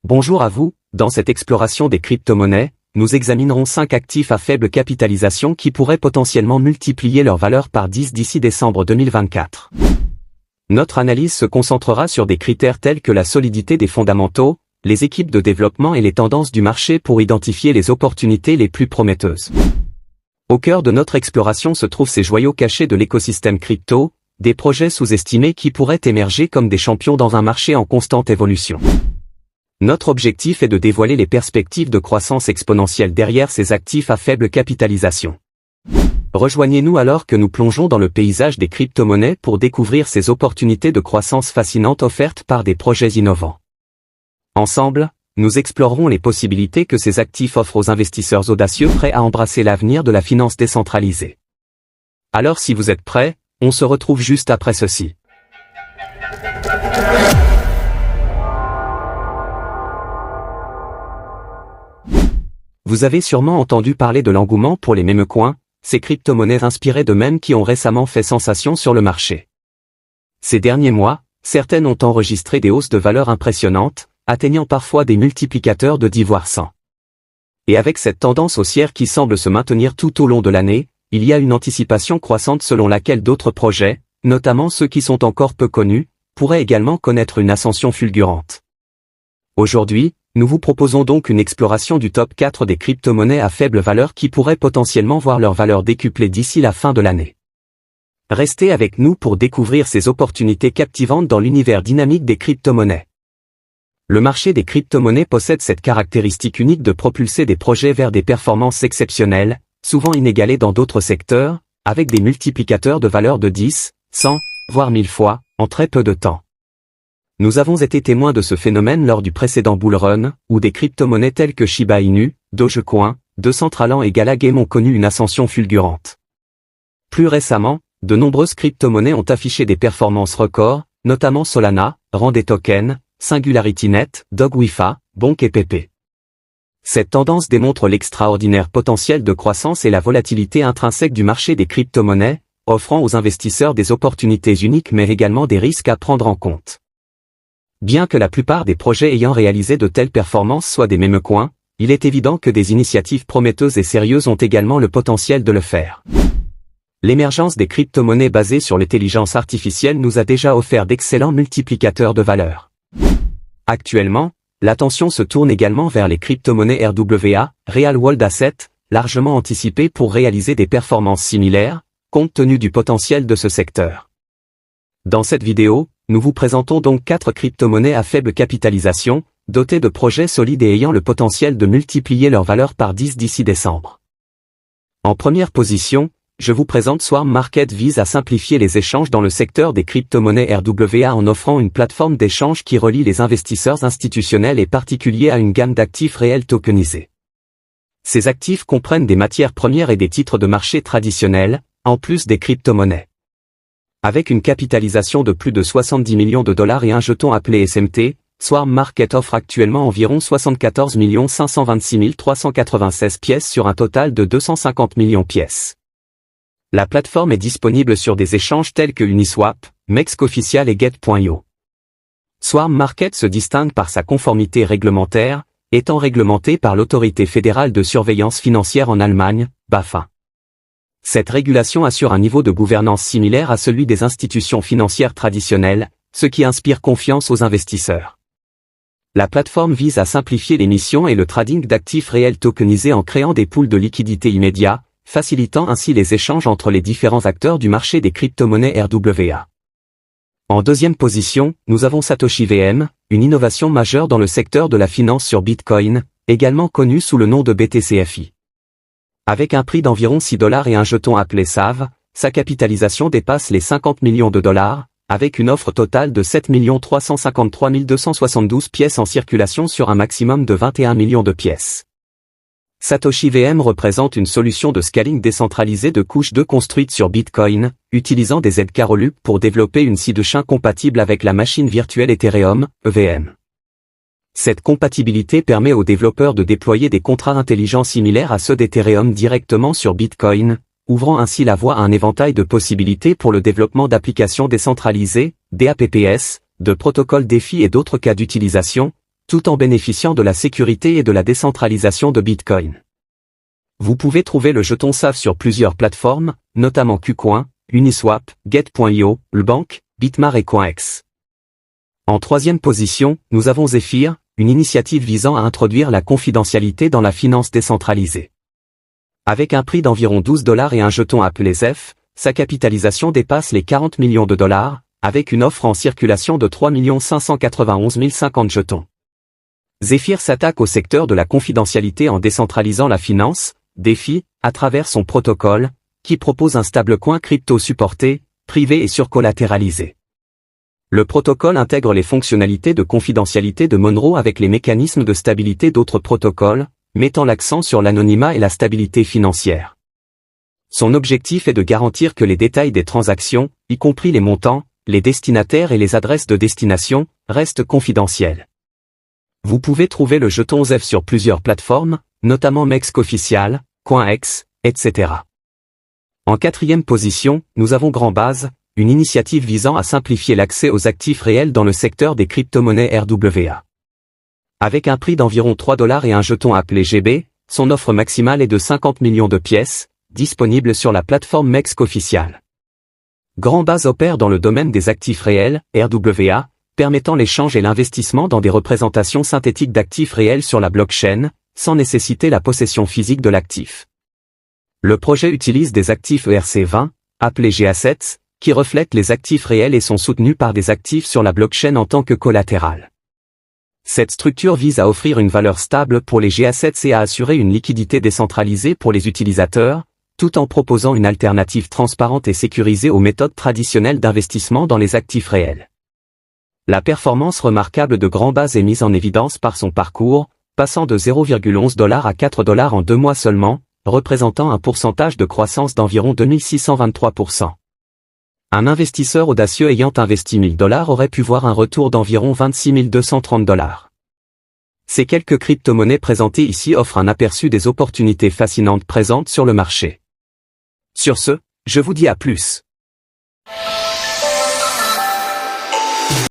Bonjour à vous, dans cette exploration des crypto-monnaies, nous examinerons 5 actifs à faible capitalisation qui pourraient potentiellement multiplier leur valeur par 10 d'ici décembre 2024. Notre analyse se concentrera sur des critères tels que la solidité des fondamentaux, les équipes de développement et les tendances du marché pour identifier les opportunités les plus prometteuses. Au cœur de notre exploration se trouvent ces joyaux cachés de l'écosystème crypto, des projets sous-estimés qui pourraient émerger comme des champions dans un marché en constante évolution. Notre objectif est de dévoiler les perspectives de croissance exponentielle derrière ces actifs à faible capitalisation. Rejoignez-nous alors que nous plongeons dans le paysage des crypto-monnaies pour découvrir ces opportunités de croissance fascinantes offertes par des projets innovants. Ensemble, nous explorerons les possibilités que ces actifs offrent aux investisseurs audacieux prêts à embrasser l'avenir de la finance décentralisée. Alors si vous êtes prêts, on se retrouve juste après ceci. Vous avez sûrement entendu parler de l'engouement pour les meme-coins, ces crypto-monnaies inspirées de mèmes qui ont récemment fait sensation sur le marché. Ces derniers mois, certaines ont enregistré des hausses de valeur impressionnantes, atteignant parfois des multiplicateurs de 10 voire 100. Et avec cette tendance haussière qui semble se maintenir tout au long de l'année, il y a une anticipation croissante selon laquelle d'autres projets, notamment ceux qui sont encore peu connus, pourraient également connaître une ascension fulgurante. Aujourd'hui, nous vous proposons donc une exploration du top 4 des crypto-monnaies à faible valeur qui pourraient potentiellement voir leur valeur décuplée d'ici la fin de l'année. Restez avec nous pour découvrir ces opportunités captivantes dans l'univers dynamique des crypto-monnaies. Le marché des crypto-monnaies possède cette caractéristique unique de propulser des projets vers des performances exceptionnelles, souvent inégalées dans d'autres secteurs, avec des multiplicateurs de valeur de 10, 100, voire 1000 fois, en très peu de temps. Nous avons été témoins de ce phénomène lors du précédent bull run, où des crypto-monnaies telles que Shiba Inu, Dogecoin, Decentraland et Gala Game ont connu une ascension fulgurante. Plus récemment, de nombreuses crypto-monnaies ont affiché des performances records, notamment Solana, Rand Token, SingularityNet, Dogwifa, Bonk et PP. Cette tendance démontre l'extraordinaire potentiel de croissance et la volatilité intrinsèque du marché des crypto-monnaies, offrant aux investisseurs des opportunités uniques mais également des risques à prendre en compte. Bien que la plupart des projets ayant réalisé de telles performances soient des meme-coins, il est évident que des initiatives prometteuses et sérieuses ont également le potentiel de le faire. L'émergence des crypto-monnaies basées sur l'intelligence artificielle nous a déjà offert d'excellents multiplicateurs de valeur. Actuellement, l'attention se tourne également vers les crypto-monnaies RWA, Real World Asset, largement anticipées pour réaliser des performances similaires, compte tenu du potentiel de ce secteur. Dans cette vidéo, nous vous présentons donc 4 crypto-monnaies à faible capitalisation, dotées de projets solides et ayant le potentiel de multiplier leur valeur par 10 d'ici décembre. En première position, je vous présente Swarm Market vise à simplifier les échanges dans le secteur des crypto-monnaies RWA en offrant une plateforme d'échange qui relie les investisseurs institutionnels et particuliers à une gamme d'actifs réels tokenisés. Ces actifs comprennent des matières premières et des titres de marché traditionnels, en plus des crypto-monnaies. Avec une capitalisation de plus de 70 millions de dollars et un jeton appelé SMT, Swarm Market offre actuellement environ 74 526 396 pièces sur un total de 250 millions pièces. La plateforme est disponible sur des échanges tels que Uniswap, MEXC Official et Get.io. Swarm Market se distingue par sa conformité réglementaire, étant réglementé par l'Autorité fédérale de surveillance financière en Allemagne, BaFin. Cette régulation assure un niveau de gouvernance similaire à celui des institutions financières traditionnelles, ce qui inspire confiance aux investisseurs. La plateforme vise à simplifier l'émission et le trading d'actifs réels tokenisés en créant des pools de liquidités immédiats, facilitant ainsi les échanges entre les différents acteurs du marché des crypto-monnaies RWA. En deuxième position, nous avons Satoshi VM, une innovation majeure dans le secteur de la finance sur Bitcoin, également connue sous le nom de BTCFI. Avec un prix d'environ $6 et un jeton appelé SAV, sa capitalisation dépasse les 50 millions de dollars, avec une offre totale de 7 353 272 pièces en circulation sur un maximum de 21 millions de pièces. Satoshi VM représente une solution de scaling décentralisée de couche 2 construite sur Bitcoin, utilisant des ZK-Rollup pour développer une sidechain compatible avec la machine virtuelle Ethereum, EVM. Cette compatibilité permet aux développeurs de déployer des contrats intelligents similaires à ceux d'Ethereum directement sur Bitcoin, ouvrant ainsi la voie à un éventail de possibilités pour le développement d'applications décentralisées, d'APPS, de protocoles DeFi et d'autres cas d'utilisation, tout en bénéficiant de la sécurité et de la décentralisation de Bitcoin. Vous pouvez trouver le jeton SAF sur plusieurs plateformes, notamment KuCoin, Uniswap, Get.io, Lbank, Bitmart et CoinEx. En troisième position, nous avons Zephyr, une initiative visant à introduire la confidentialité dans la finance décentralisée. Avec un prix d'environ $12 et un jeton appelé ZEF, sa capitalisation dépasse les 40 millions de dollars, avec une offre en circulation de 3 591 050 jetons. Zephyr s'attaque au secteur de la confidentialité en décentralisant la finance, DeFi, à travers son protocole, qui propose un stablecoin crypto supporté, privé et surcollatéralisé. Le protocole intègre les fonctionnalités de confidentialité de Monero avec les mécanismes de stabilité d'autres protocoles, mettant l'accent sur l'anonymat et la stabilité financière. Son objectif est de garantir que les détails des transactions, y compris les montants, les destinataires et les adresses de destination, restent confidentiels. Vous pouvez trouver le jeton ZEF sur plusieurs plateformes, notamment Mex Official, CoinEx, etc. En quatrième position, nous avons Grandbase, une initiative visant à simplifier l'accès aux actifs réels dans le secteur des crypto-monnaies RWA. Avec un prix d'environ $3 et un jeton appelé GB, son offre maximale est de 50 millions de pièces, disponible sur la plateforme Mex Official. Grandbase opère dans le domaine des actifs réels, RWA, permettant l'échange et l'investissement dans des représentations synthétiques d'actifs réels sur la blockchain, sans nécessiter la possession physique de l'actif. Le projet utilise des actifs ERC20, appelés GAssets, qui reflètent les actifs réels et sont soutenus par des actifs sur la blockchain en tant que collatéral. Cette structure vise à offrir une valeur stable pour les GAssets et à assurer une liquidité décentralisée pour les utilisateurs, tout en proposant une alternative transparente et sécurisée aux méthodes traditionnelles d'investissement dans les actifs réels. La performance remarquable de Grandbase est mise en évidence par son parcours, passant de $0,11 à $4 en 2 mois seulement, représentant un pourcentage de croissance d'environ 2623%. Un investisseur audacieux ayant investi $1000 aurait pu voir un retour d'environ $26 230. Ces quelques crypto-monnaies présentées ici offrent un aperçu des opportunités fascinantes présentes sur le marché. Sur ce, je vous dis à plus.